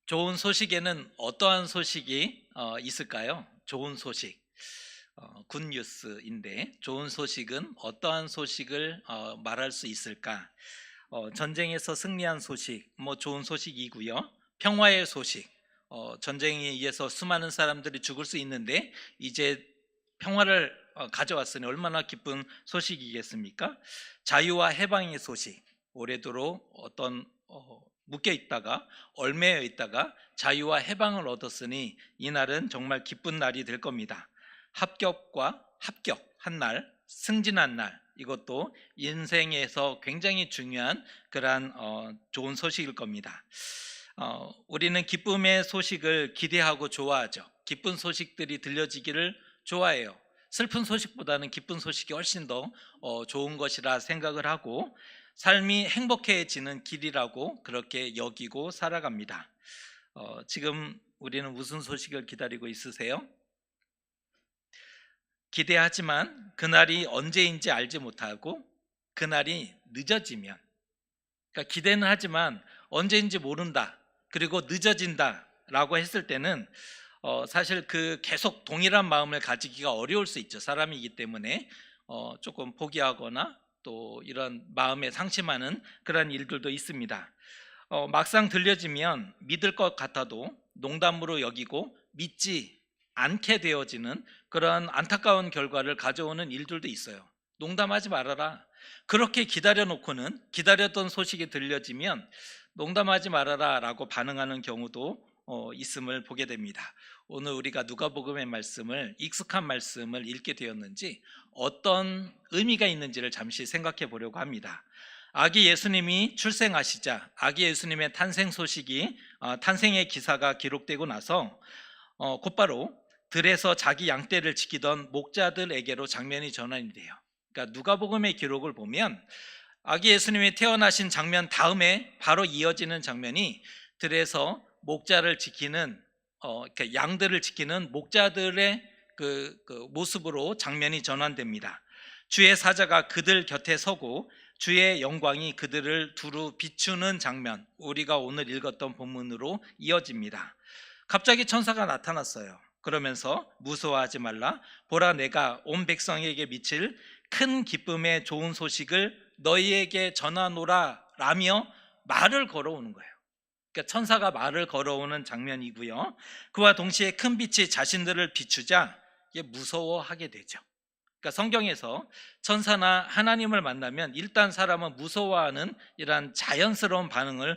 좋은 소식에는 어떠한 소식이 있을까요? 좋은 소식, 굿뉴스인데 좋은 소식은 어떠한 소식을 말할 수 있을까? 전쟁에서 승리한 소식, 뭐 좋은 소식이고요. 평화의 소식, 전쟁에 의해서 수많은 사람들이 죽을 수 있는데 이제 평화를 가져왔으니 얼마나 기쁜 소식이겠습니까? 자유와 해방의 소식, 오래도록 어떤 묶여 있다가 얽매여 있다가 자유와 해방을 얻었으니 이날은 정말 기쁜 날이 될 겁니다. 합격과 합격한 날, 승진한 날, 이것도 인생에서 굉장히 중요한 그러한 좋은 소식일 겁니다. 우리는 기쁨의 소식을 기대하고 좋아하죠. 기쁜 소식들이 들려지기를 좋아해요. 슬픈 소식보다는 기쁜 소식이 훨씬 더 좋은 것이라 생각을 하고 삶이 행복해지는 길이라고 그렇게 여기고 살아갑니다. 지금 우리는 무슨 소식을 기다리고 있으세요? 기대하지만 그날이 언제인지 알지 못하고 그날이 늦어지면, 그러니까 기대는 하지만 언제인지 모른다, 그리고 늦어진다 라고 했을 때는 사실 그 계속 동일한 마음을 가지기가 어려울 수 있죠. 사람이기 때문에 조금 포기하거나 또 이런 마음에 상심하는 그런 일들도 있습니다. 막상 들려지면 믿을 것 같아도 농담으로 여기고 믿지 않게 되어지는 그런 안타까운 결과를 가져오는 일들도 있어요. 농담하지 말아라. 그렇게 기다려 놓고는 기다렸던 소식이 들려지면 농담하지 말아라 라고 반응하는 경우도 있음을 보게 됩니다. 오늘 우리가 누가복음의 말씀을, 익숙한 말씀을 읽게 되었는지 어떤 의미가 있는지를 잠시 생각해 보려고 합니다. 아기 예수님이 출생하시자 아기 예수님의 탄생 소식이, 탄생의 기사가 기록되고 나서 곧바로 들에서 자기 양떼를 지키던 목자들에게로 장면이 전환이 돼요. 그러니까 누가복음의 기록을 보면 아기 예수님이 태어나신 장면 다음에 바로 이어지는 장면이 들에서 목자를 지키는, 양들을 지키는 목자들의 그 모습으로 장면이 전환됩니다. 주의 사자가 그들 곁에 서고 주의 영광이 그들을 두루 비추는 장면, 우리가 오늘 읽었던 본문으로 이어집니다. 갑자기 천사가 나타났어요. 그러면서 무서워하지 말라, 보라 내가 온 백성에게 미칠 큰 기쁨의 좋은 소식을 너희에게 전하노라 라며 말을 걸어오는 거예요. 그러니까 천사가 말을 걸어오는 장면이고요. 그와 동시에 큰 빛이 자신들을 비추자 이게 무서워하게 되죠. 그러니까 성경에서 천사나 하나님을 만나면 일단 사람은 무서워하는 이러한 자연스러운 반응을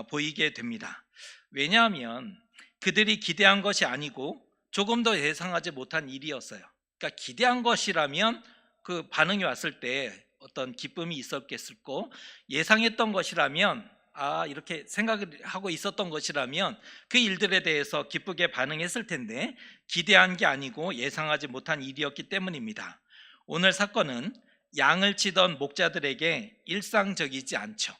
보이게 됩니다. 왜냐하면 그들이 기대한 것이 아니고 조금 더 예상하지 못한 일이었어요. 그러니까 기대한 것이라면 그 반응이 왔을 때 어떤 기쁨이 있었겠고, 예상했던 것이라면, 이렇게 생각을 하고 있었던 것이라면 그 일들에 대해서 기쁘게 반응했을 텐데 기대한 게 아니고 예상하지 못한 일이었기 때문입니다. 오늘 사건은 양을 치던 목자들에게 일상적이지 않죠.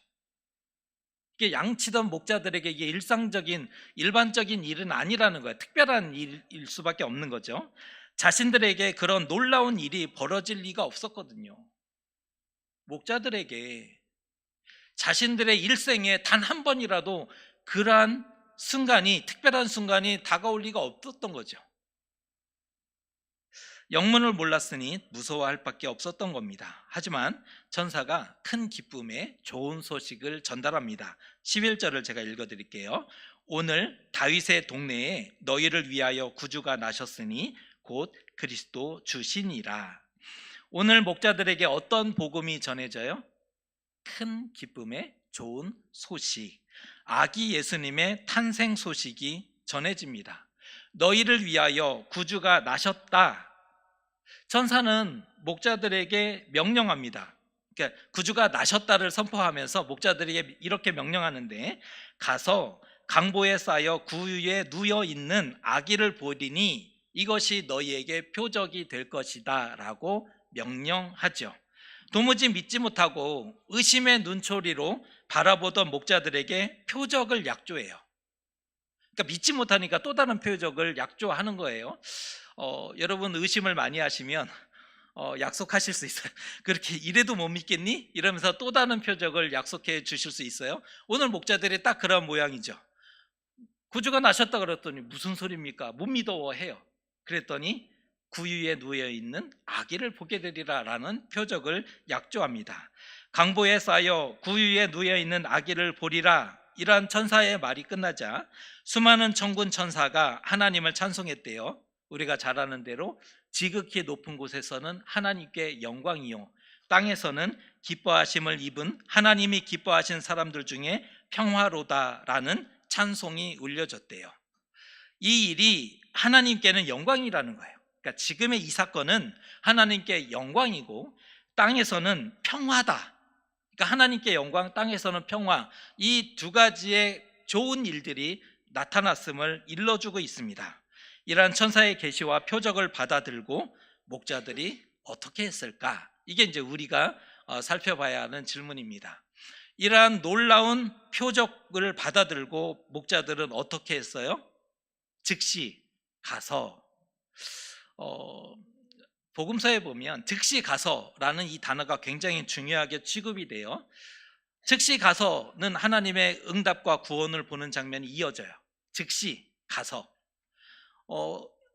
이게 양 치던 목자들에게 이게 일상적인 일반적인 일은 아니라는 거예요. 특별한 일일 수밖에 없는 거죠. 자신들에게 그런 놀라운 일이 벌어질 리가 없었거든요. 목자들에게 자신들의 일생에 단 한 번이라도 그러한 순간이, 특별한 순간이 다가올 리가 없었던 거죠. 영문을 몰랐으니 무서워할 밖에 없었던 겁니다. 하지만 천사가 큰 기쁨의 좋은 소식을 전달합니다. 11절을 제가 읽어드릴게요. 오늘 다윗의 동네에 너희를 위하여 구주가 나셨으니 곧 그리스도 주시니라. 오늘 목자들에게 어떤 복음이 전해져요? 큰 기쁨의 좋은 소식, 아기 예수님의 탄생 소식이 전해집니다. 너희를 위하여 구주가 나셨다. 천사는 목자들에게 명령합니다. 그러니까 구주가 나셨다를 선포하면서 목자들에게 이렇게 명령하는데, 가서 강보에 쌓여 구유에 누워 있는 아기를 보리니 이것이 너희에게 표적이 될 것이다 라고 명령하죠. 도무지 믿지 못하고 의심의 눈초리로 바라보던 목자들에게 표적을 약조해요. 그러니까 믿지 못하니까 또 다른 표적을 약조하는 거예요. 여러분 의심을 많이 하시면 약속하실 수 있어요. 그렇게 이래도 못 믿겠니? 이러면서 또 다른 표적을 약속해 주실 수 있어요. 오늘 목자들이 딱 그런 모양이죠. 구주가 나셨다 그랬더니 무슨 소리입니까? 못 믿어 해요. 그랬더니 구유에 누워 있는 아기를 보게 되리라라는 표적을 약조합니다. 강보에 쌓여 구유에 누워 있는 아기를 보리라, 이러한 천사의 말이 끝나자 수많은 천군 천사가 하나님을 찬송했대요. 우리가 잘 아는 대로 지극히 높은 곳에서는 하나님께 영광이요, 땅에서는 기뻐하심을 입은 하나님이 기뻐하신 사람들 중에 평화로다라는 찬송이 울려졌대요. 이 일이 하나님께는 영광이라는 거예요. 그러니까 지금의 이 사건은 하나님께 영광이고 땅에서는 평화다. 그러니까 하나님께 영광, 땅에서는 평화, 이 두 가지의 좋은 일들이 나타났음을 일러주고 있습니다. 이러한 천사의 계시와 표적을 받아들고 목자들이 어떻게 했을까? 이게 이제 우리가 살펴봐야 하는 질문입니다. 이러한 놀라운 표적을 받아들고 목자들은 어떻게 했어요? 즉시 가서, 복음서에 보면 즉시 가서라는 이 단어가 굉장히 중요하게 취급이 돼요. 즉시 가서는 하나님의 응답과 구원을 보는 장면이 이어져요. 즉시 가서.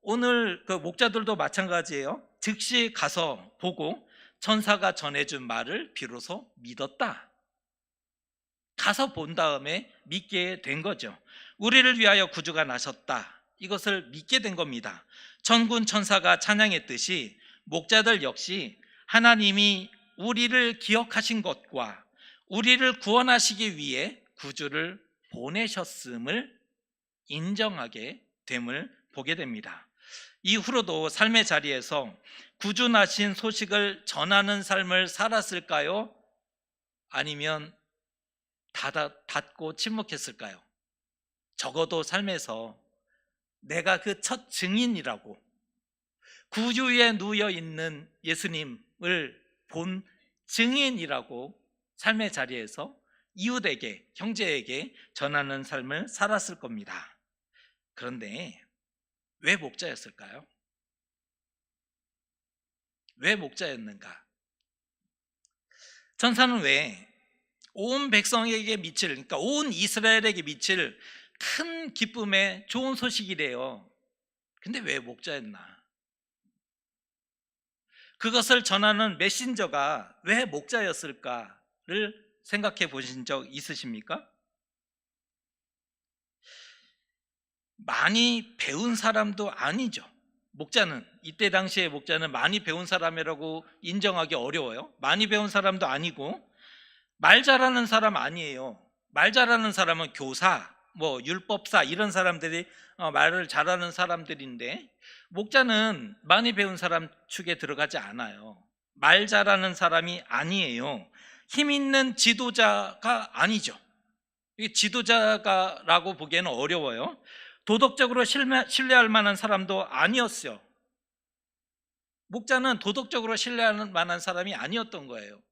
오늘 그 목자들도 마찬가지예요. 즉시 가서 보고 천사가 전해준 말을 비로소 믿었다. 가서 본 다음에 믿게 된 거죠. 우리를 위하여 구주가 나셨다, 이것을 믿게 된 겁니다. 천군 천사가 찬양했듯이 목자들 역시 하나님이 우리를 기억하신 것과 우리를 구원하시기 위해 구주를 보내셨음을 인정하게 됨을 보게 됩니다. 이후로도 삶의 자리에서 구주 나신 소식을 전하는 삶을 살았을까요? 아니면 닫고 침묵했을까요? 적어도 삶에서 내가 그 첫 증인이라고, 구주에 누워 있는 예수님을 본 증인이라고 삶의 자리에서 이웃에게, 형제에게 전하는 삶을 살았을 겁니다. 그런데 왜 목자였을까요? 왜 목자였는가? 천사는 왜 온 백성에게 미칠, 그러니까 온 이스라엘에게 미칠 큰 기쁨의 좋은 소식이래요. 근데 왜 목자였나? 그것을 전하는 메신저가 왜 목자였을까를 생각해 보신 적 있으십니까? 많이 배운 사람도 아니죠. 목자는, 이때 당시에 목자는 많이 배운 사람이라고 인정하기 어려워요. 많이 배운 사람도 아니고 말 잘하는 사람 아니에요. 말 잘하는 사람은 교사, 율법사, 이런 사람들이 말을 잘하는 사람들인데, 목자는 많이 배운 사람 축에 들어가지 않아요. 말 잘하는 사람이 아니에요. 힘 있는 지도자가 아니죠. 이게 지도자라고 보기에는 어려워요. 도덕적으로 신뢰할 만한 사람도 아니었어요. 목자는 도덕적으로 신뢰할 만한 사람이 아니었던 거예요.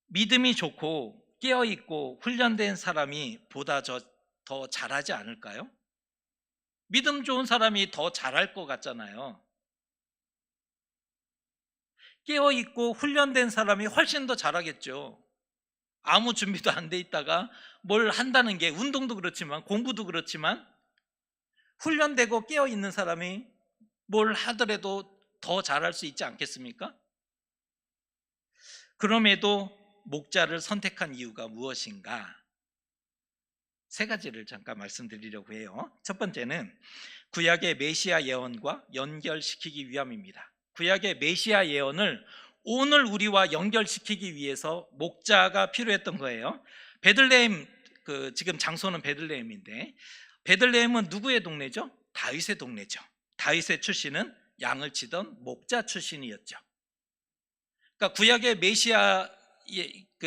믿음이 좋고 깨어있고 훈련된 사람이 보다 더 잘하지 않을까요? 믿음 좋은 사람이 더 잘할 것 같잖아요. 깨어있고 훈련된 사람이 훨씬 더 잘하겠죠. 아무 준비도 안 돼 있다가 뭘 한다는 게, 운동도 그렇지만 공부도 그렇지만 훈련되고 깨어있는 사람이 뭘 하더라도 더 잘할 수 있지 않겠습니까? 그럼에도 목자를 선택한 이유가 무엇인가? 세 가지를 잠깐 말씀드리려고 해요. 첫 번째는 구약의 메시아 예언과 연결시키기 위함입니다. 구약의 메시아 예언을 오늘 우리와 연결시키기 위해서 목자가 필요했던 거예요. 베들레헴, 지금 장소는 베들레헴인데, 베들레헴은 누구의 동네죠? 다윗의 동네죠. 다윗의 출신은 양을 치던 목자 출신이었죠. 그러니까 구약의 메시아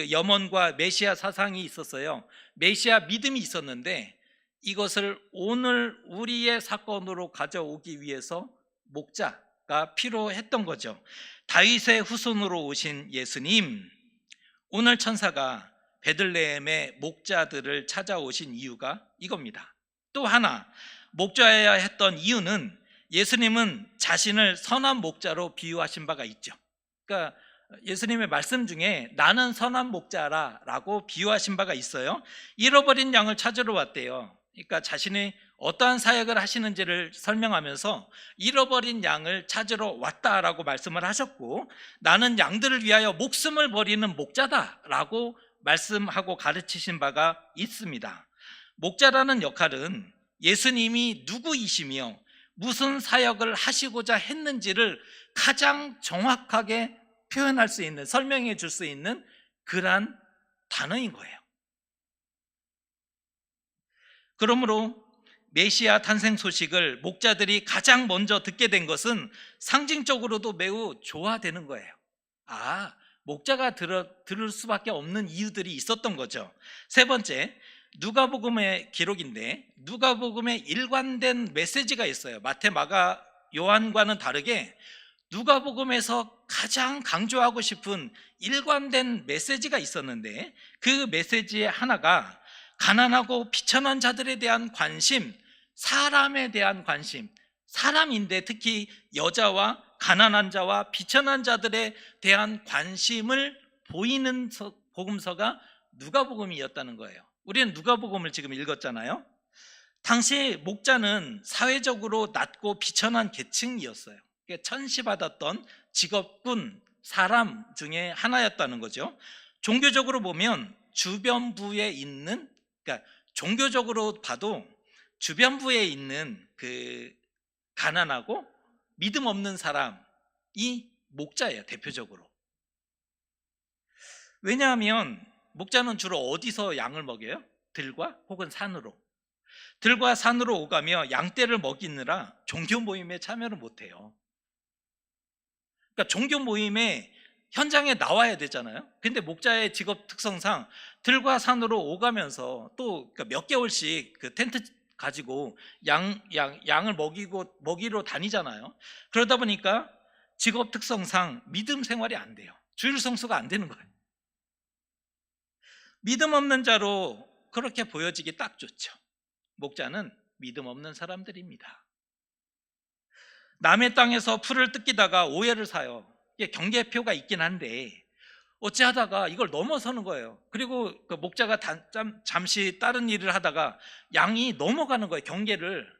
염원과 메시아 사상이 있었어요. 메시아 믿음이 있었는데 이것을 오늘 우리의 사건으로 가져오기 위해서 목자가 필요했던 거죠. 다윗의 후손으로 오신 예수님, 오늘 천사가 베들레헴의 목자들을 찾아오신 이유가 이겁니다. 또 하나, 목자여야 했던 이유는 예수님은 자신을 선한 목자로 비유하신 바가 있죠. 그러니까 예수님의 말씀 중에 나는 선한 목자라 라고 비유하신 바가 있어요. 잃어버린 양을 찾으러 왔대요. 그러니까 자신이 어떠한 사역을 하시는지를 설명하면서 잃어버린 양을 찾으러 왔다라고 말씀을 하셨고, 나는 양들을 위하여 목숨을 버리는 목자다라고 말씀하고 가르치신 바가 있습니다. 목자라는 역할은 예수님이 누구이시며 무슨 사역을 하시고자 했는지를 가장 정확하게 표현할 수 있는, 설명해 줄 수 있는 그러한 단어인 거예요. 그러므로 메시아 탄생 소식을 목자들이 가장 먼저 듣게 된 것은 상징적으로도 매우 좋아되는 거예요. 목자가 들을 수밖에 없는 이유들이 있었던 거죠. 세 번째, 누가복음의 기록인데 누가복음에 일관된 메시지가 있어요. 마태, 마가, 요한과는 다르게 누가복음에서 가장 강조하고 싶은 일관된 메시지가 있었는데, 그 메시지의 하나가 가난하고 비천한 자들에 대한 관심, 사람에 대한 관심, 사람인데 특히 여자와 가난한 자와 비천한 자들에 대한 관심을 보이는 복음서가 누가복음이었다는 거예요. 우리는 누가복음을 지금 읽었잖아요. 당시 목자는 사회적으로 낮고 비천한 계층이었어요. 천시받았던 직업군, 사람 중에 하나였다는 거죠. 종교적으로 보면 주변부에 있는, 그러니까 종교적으로 봐도 주변부에 있는 그 가난하고 믿음 없는 사람이 목자예요, 대표적으로. 왜냐하면 목자는 주로 어디서 양을 먹여요? 들과 혹은 산으로. 들과 산으로 오가며 양떼를 먹이느라 종교 모임에 참여를 못해요. 그러니까 종교 모임에 현장에 나와야 되잖아요. 근데 목자의 직업 특성상 들과 산으로 오가면서 또 몇 개월씩 그 텐트 가지고 양을 먹이러 다니잖아요. 그러다 보니까 직업 특성상 믿음 생활이 안 돼요. 주일 성수가 안 되는 거예요. 믿음 없는 자로 그렇게 보여지기 딱 좋죠. 목자는 믿음 없는 사람들입니다. 남의 땅에서 풀을 뜯기다가 오해를 사요. 이게 경계표가 있긴 한데 어찌하다가 이걸 넘어서는 거예요. 그리고 그 목자가 잠시 다른 일을 하다가 양이 넘어가는 거예요, 경계를.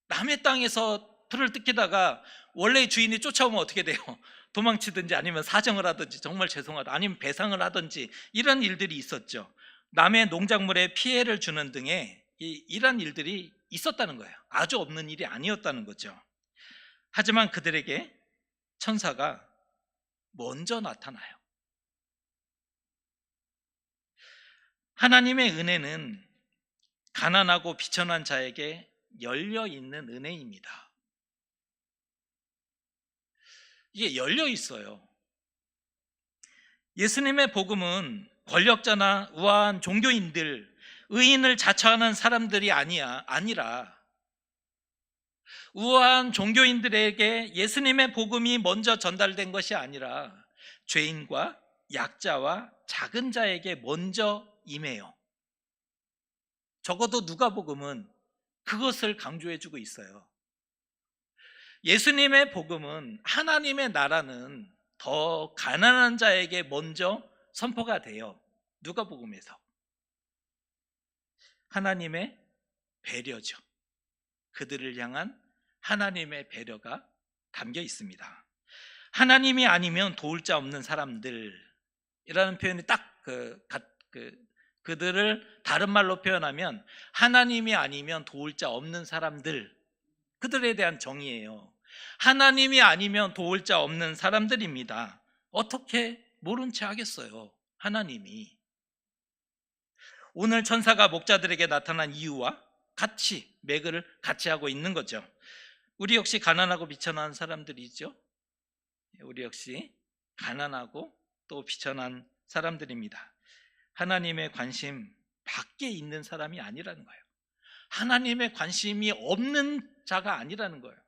남의 땅에서 풀을 뜯기다가 원래 주인이 쫓아오면 어떻게 돼요? 도망치든지 아니면 사정을 하든지, 정말 죄송하다, 아니면 배상을 하든지, 이런 일들이 있었죠. 남의 농작물에 피해를 주는 등의 이런 일들이 있었다는 거예요. 아주 없는 일이 아니었다는 거죠. 하지만 그들에게 천사가 먼저 나타나요. 하나님의 은혜는 가난하고 비천한 자에게 열려 있는 은혜입니다. 이게 열려 있어요. 예수님의 복음은 권력자나 우아한 종교인들, 의인을 자처하는 사람들이 아니라 우아한 종교인들에게 예수님의 복음이 먼저 전달된 것이 아니라 죄인과 약자와 작은 자에게 먼저 임해요. 적어도 누가복음은 그것을 강조해주고 있어요. 예수님의 복음은, 하나님의 나라는 더 가난한 자에게 먼저 선포가 돼요. 누가복음에서. 하나님의 배려죠. 그들을 향한 하나님의 배려가 담겨 있습니다. 하나님이 아니면 도울 자 없는 사람들이라는 표현이 딱 그들을 다른 말로 표현하면 하나님이 아니면 도울 자 없는 사람들, 그들에 대한 정의예요. 하나님이 아니면 도울 자 없는 사람들입니다. 어떻게 모른 채 하겠어요, 하나님이. 오늘 천사가 목자들에게 나타난 이유와 같이 매글을 같이 하고 있는 거죠. 우리 역시 가난하고 비천한 사람들이죠. 우리 역시 가난하고 또 비천한 사람들입니다. 하나님의 관심 밖에 있는 사람이 아니라는 거예요. 하나님의 관심이 없는 자가 아니라는 거예요.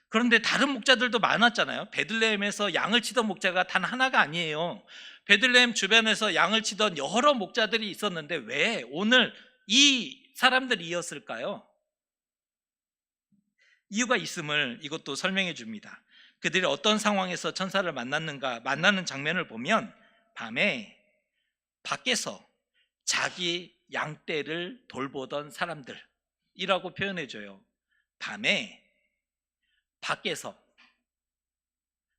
그런데 다른 목자들도 많았잖아요. 베들레헴에서 양을 치던 목자가 단 하나가 아니에요. 베들레헴 주변에서 양을 치던 여러 목자들이 있었는데 왜 오늘 이 사람들이었을까요? 이유가 있음을 이것도 설명해 줍니다. 그들이 어떤 상황에서 천사를 만났는가, 만나는 장면을 보면 밤에 밖에서 자기 양떼를 돌보던 사람들이라고 표현해줘요. 밤에 밖에서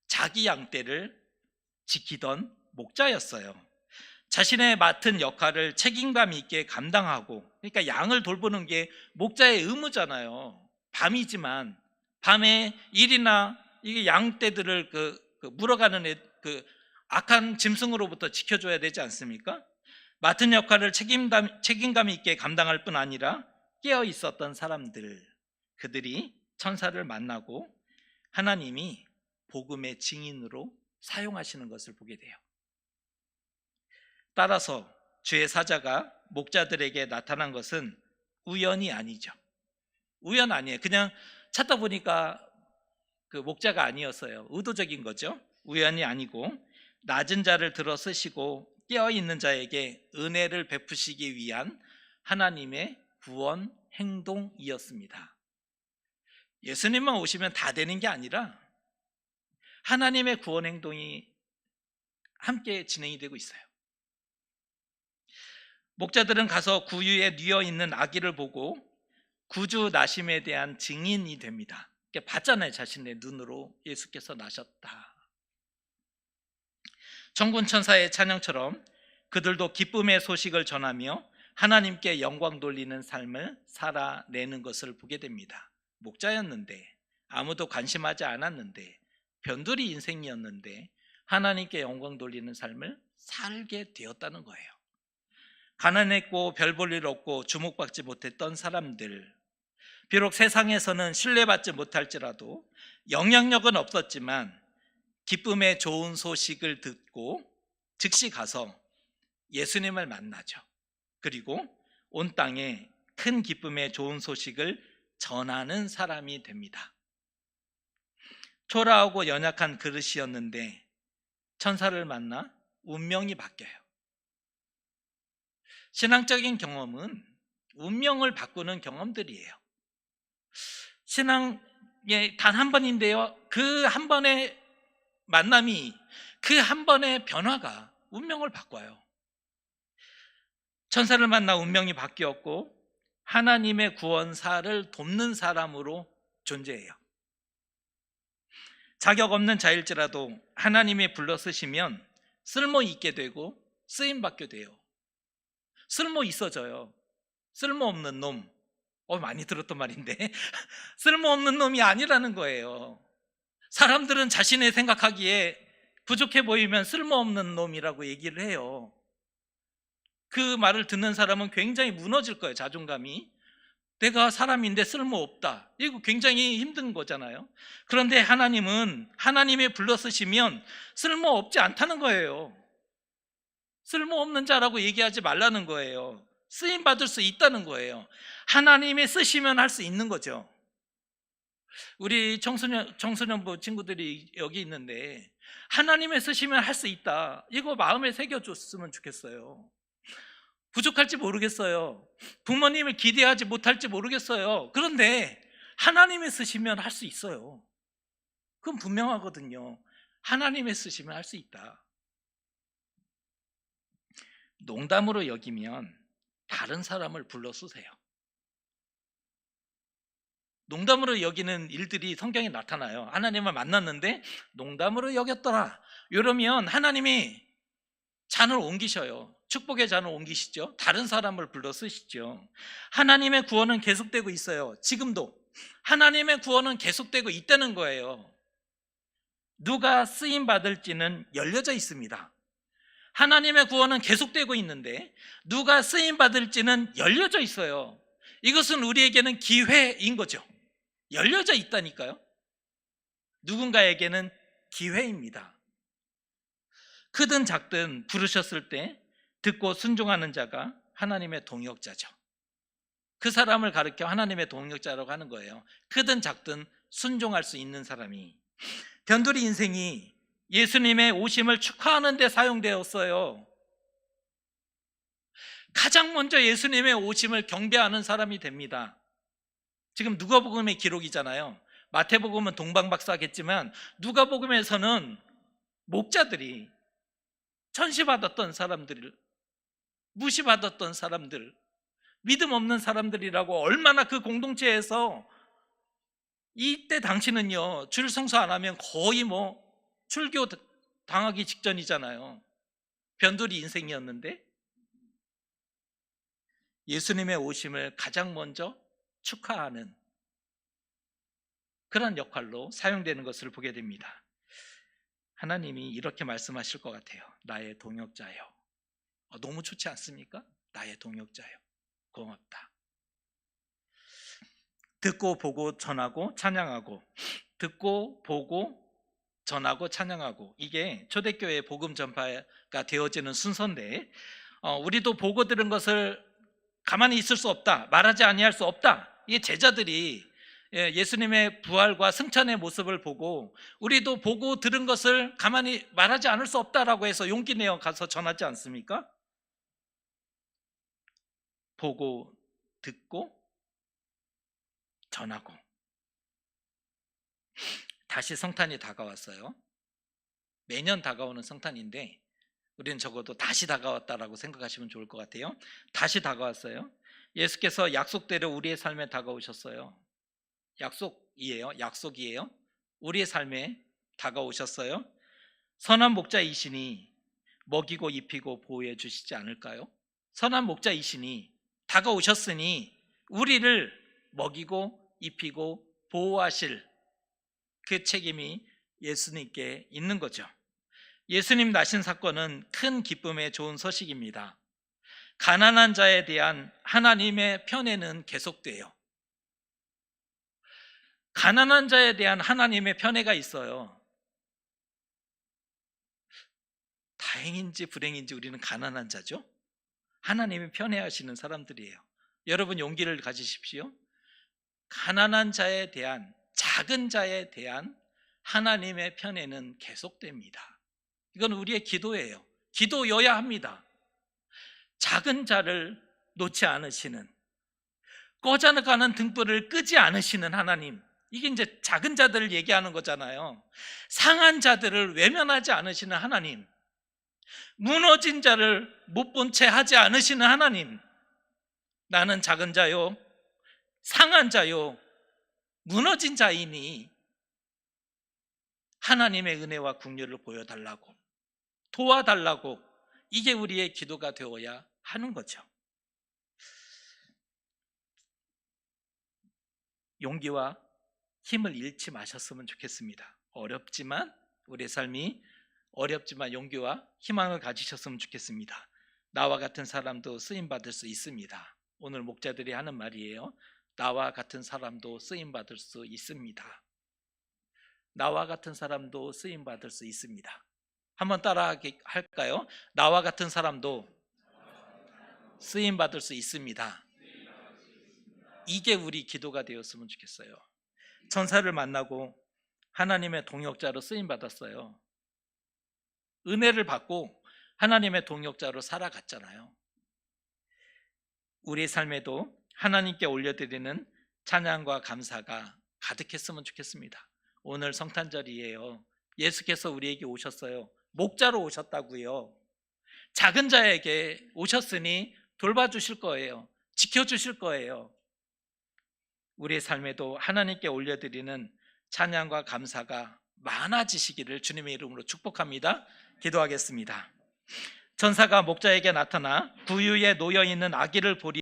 자기 양떼를 지키던 목자였어요. 자신의 맡은 역할을 책임감 있게 감당하고, 그러니까 양을 돌보는 게 목자의 의무잖아요. 밤이지만 밤에 일이나 이게 양떼들을 물어가는 그 악한 짐승으로부터 지켜줘야 되지 않습니까? 맡은 역할을 책임감 있게 감당할 뿐 아니라 깨어 있었던 사람들, 그들이 천사를 만나고 하나님이 복음의 증인으로 사용하시는 것을 보게 돼요. 따라서 주의 사자가 목자들에게 나타난 것은 우연이 아니죠. 우연 아니에요. 그냥 찾다 보니까 그 목자가 아니었어요. 의도적인 거죠. 우연이 아니고 낮은 자를 들어 쓰시고 깨어있는 자에게 은혜를 베푸시기 위한 하나님의 구원 행동이었습니다. 예수님만 오시면 다 되는 게 아니라 하나님의 구원 행동이 함께 진행이 되고 있어요. 목자들은 가서 구유에 뉘어 있는 아기를 보고 구주 나심에 대한 증인이 됩니다. 봤잖아요. 자신의 눈으로 예수께서 나셨다. 천군 천사의 찬양처럼 그들도 기쁨의 소식을 전하며 하나님께 영광 돌리는 삶을 살아내는 것을 보게 됩니다. 목자였는데, 아무도 관심하지 않았는데, 변두리 인생이었는데 하나님께 영광 돌리는 삶을 살게 되었다는 거예요. 가난했고 별 볼 일 없고 주목받지 못했던 사람들, 비록 세상에서는 신뢰받지 못할지라도 영향력은 없었지만 기쁨의 좋은 소식을 듣고 즉시 가서 예수님을 만나죠. 그리고 온 땅에 큰 기쁨의 좋은 소식을 전하는 사람이 됩니다. 초라하고 연약한 그릇이었는데 천사를 만나 운명이 바뀌어요. 신앙적인 경험은 운명을 바꾸는 경험들이에요. 신앙에 단 한 번인데요, 그 한 번의 만남이, 그 한 번의 변화가 운명을 바꿔요. 천사를 만나 운명이 바뀌었고 하나님의 구원사를 돕는 사람으로 존재해요. 자격 없는 자일지라도 하나님이 불러 쓰시면 쓸모 있게 되고 쓰임 받게 돼요. 쓸모 있어져요. 쓸모없는 놈, 많이 들었던 말인데 쓸모없는 놈이 아니라는 거예요. 사람들은 자신의 생각하기에 부족해 보이면 쓸모없는 놈이라고 얘기를 해요. 그 말을 듣는 사람은 굉장히 무너질 거예요. 자존감이. 내가 사람인데 쓸모없다, 이거 굉장히 힘든 거잖아요. 그런데 하나님은 하나님이 불러 쓰시면 쓸모없지 않다는 거예요. 쓸모없는 자라고 얘기하지 말라는 거예요. 쓰임 받을 수 있다는 거예요. 하나님이 쓰시면 할 수 있는 거죠. 우리 청소년부 친구들이 여기 있는데 하나님이 쓰시면 할 수 있다, 이거 마음에 새겨줬으면 좋겠어요. 부족할지 모르겠어요. 부모님을 기대하지 못할지 모르겠어요. 그런데 하나님이 쓰시면 할 수 있어요. 그건 분명하거든요. 하나님이 쓰시면 할 수 있다. 농담으로 여기면 다른 사람을 불러 쓰세요. 농담으로 여기는 일들이 성경에 나타나요. 하나님을 만났는데 농담으로 여겼더라, 이러면 하나님이 잔을 옮기셔요. 축복의 잔을 옮기시죠. 다른 사람을 불러 쓰시죠. 하나님의 구원은 계속되고 있어요. 지금도 하나님의 구원은 계속되고 있다는 거예요. 누가 쓰임 받을지는 열려져 있습니다. 하나님의 구원은 계속되고 있는데 누가 쓰임 받을지는 열려져 있어요. 이것은 우리에게는 기회인 거죠. 열려져 있다니까요. 누군가에게는 기회입니다. 크든 작든 부르셨을 때 듣고 순종하는 자가 하나님의 동역자죠. 그 사람을 가르쳐 하나님의 동역자라고 하는 거예요. 크든 작든 순종할 수 있는 사람이. 변두리 인생이 예수님의 오심을 축하하는 데 사용되었어요. 가장 먼저 예수님의 오심을 경배하는 사람이 됩니다. 지금 누가복음의 기록이잖아요. 마태복음은 동방박사겠지만 누가복음에서는 목자들이 천시받았던 사람들, 무시받았던 사람들, 믿음 없는 사람들이라고 얼마나 그 공동체에서 이때 당시는요 줄 성수 안 하면 거의 출교 당하기 직전이잖아요. 변두리 인생이었는데 예수님의 오심을 가장 먼저 축하하는 그런 역할로 사용되는 것을 보게 됩니다. 하나님이 이렇게 말씀하실 것 같아요. 나의 동역자요. 너무 좋지 않습니까? 나의 동역자요. 고맙다. 듣고 보고 전하고 찬양하고, 듣고 보고 전하고 찬양하고, 이게 초대교회 복음 전파가 되어지는 순서인데 우리도 보고 들은 것을 가만히 있을 수 없다, 말하지 아니할 수 없다. 이게 제자들이 예수님의 부활과 승천의 모습을 보고 우리도 보고 들은 것을 가만히 말하지 않을 수 없다라고 해서 용기 내어 가서 전하지 않습니까? 보고 듣고 전하고. 다시 성탄이 다가왔어요. 매년 다가오는 성탄인데 우리는 적어도 다시 다가왔다라고 생각하시면 좋을 것 같아요. 다시 다가왔어요. 예수께서 약속대로 우리의 삶에 다가오셨어요. 약속이에요. 우리의 삶에 다가오셨어요. 선한 목자이시니 먹이고 입히고 보호해 주시지 않을까요? 선한 목자이시니 다가오셨으니 우리를 먹이고 입히고 보호하실 그 책임이 예수님께 있는 거죠. 예수님 나신 사건은 큰 기쁨의 좋은 소식입니다. 가난한 자에 대한 하나님의 편애는 계속돼요. 가난한 자에 대한 하나님의 편애가 있어요. 다행인지 불행인지 우리는 가난한 자죠. 하나님이 편애하시는 사람들이에요. 여러분 용기를 가지십시오. 가난한 자에 대한, 작은 자에 대한 하나님의 편애는 계속됩니다. 이건 우리의 기도예요. 기도여야 합니다. 작은 자를 놓지 않으시는, 꺼져가는 등불을 끄지 않으시는 하나님, 이게 이제 작은 자들을 얘기하는 거잖아요. 상한 자들을 외면하지 않으시는 하나님, 무너진 자를 못 본 채 하지 않으시는 하나님, 나는 작은 자요, 상한 자요, 무너진 자이니 하나님의 은혜와 긍휼을 보여달라고, 도와달라고, 이게 우리의 기도가 되어야 하는 거죠. 용기와 힘을 잃지 마셨으면 좋겠습니다. 우리의 삶이 어렵지만 용기와 희망을 가지셨으면 좋겠습니다. 나와 같은 사람도 쓰임받을 수 있습니다. 오늘 목자들이 하는 말이에요. 나와 같은 사람도 쓰임받을 수 있습니다. 나와 같은 사람도 쓰임받을 수 있습니다. 한번 따라 할까요? 나와 같은 사람도 쓰임받을 수 있습니다. 이게 우리 기도가 되었으면 좋겠어요. 천사를 만나고 하나님의 동역자로 쓰임받았어요. 은혜를 받고 하나님의 동역자로 살아갔잖아요. 우리 삶에도 하나님께 올려드리는 찬양과 감사가 가득했으면 좋겠습니다. 오늘 성탄절이에요. 예수께서 우리에게 오셨어요. 목자로 오셨다고요. 작은 자에게 오셨으니 돌봐주실 거예요. 지켜주실 거예요. 우리의 삶에도 하나님께 올려드리는 찬양과 감사가 많아지시기를 주님의 이름으로 축복합니다. 기도하겠습니다. 천사가 목자에게 나타나 구유에 놓여있는 아기를 보리